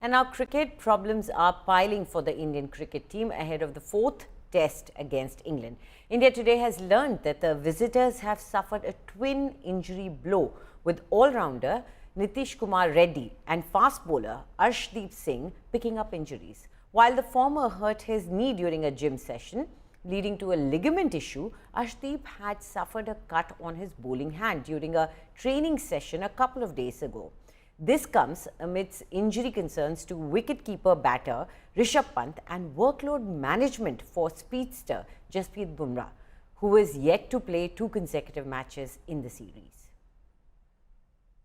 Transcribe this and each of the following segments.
And now cricket problems are piling for the Indian cricket team ahead of the fourth test against England. India today has learned that the visitors have suffered a twin injury blow with all-rounder Nitish Kumar Reddy and fast bowler Arshdeep Singh picking up injuries. While the former hurt his knee during a gym session, leading to a ligament issue, Arshdeep had suffered a cut on his bowling hand during a training session a couple of days ago. This comes amidst injury concerns to wicketkeeper batter Rishabh Pant and workload management for speedster Jasprit Bumrah, who is yet to play 2 consecutive matches in the series.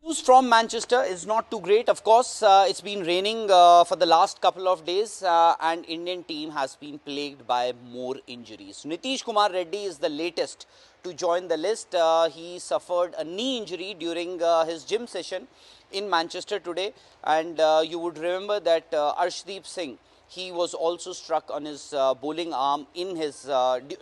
News from Manchester is not too great. Of course, it's been raining for the last couple of days and Indian team has been plagued by more injuries. Nitish Kumar Reddy is the latest to join the list. He suffered a knee injury during his gym session in Manchester today, and you would remember that Arshdeep Singh, he was also struck on his bowling arm in his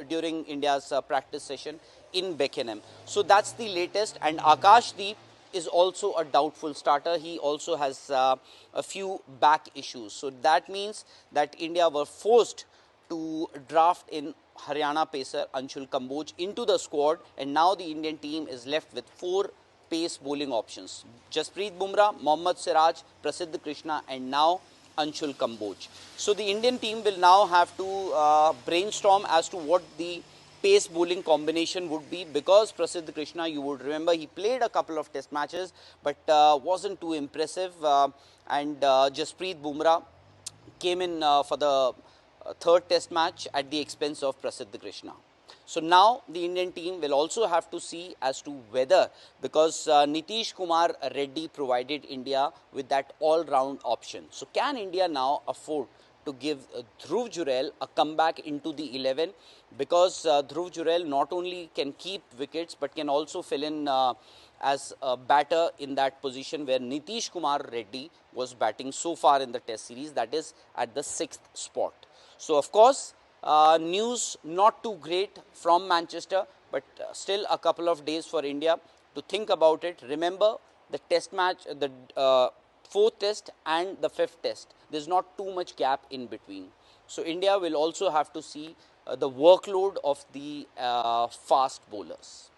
during India's practice session in Beckenham. So that's the latest, and Akashdeep is also a doubtful starter. He also has a few back issues. So that means that India were forced to draft in Haryana pacer Anshul Kamboj into the squad, and now the Indian team is left with 4 pace bowling options: Jasprit Bumrah, Mohammad Siraj, Prasidh Krishna, and now Anshul Kamboj. So the Indian team will now have to brainstorm as to what the pace bowling combination would be, because Prasidh Krishna, you would remember, he played a couple of test matches but wasn't too impressive, and Jasprit Bumrah came in for the third test match at the expense of Prasidh Krishna. So now the Indian team will also have to see as to whether, because Nitish Kumar Reddy provided India with that all-round option. So can India now afford to give Dhruv Jurel a comeback into the 11, because Dhruv Jurel not only can keep wickets but can also fill in as a batter in that position where Nitish Kumar Reddy was batting so far in the test series, that is at the 6th spot. So of course, news not too great from Manchester, but still a couple of days for India to think about it. Remember, the test match, the 4th test and the 5th test, there's not too much gap in between. So India will also have to see the workload of the fast bowlers.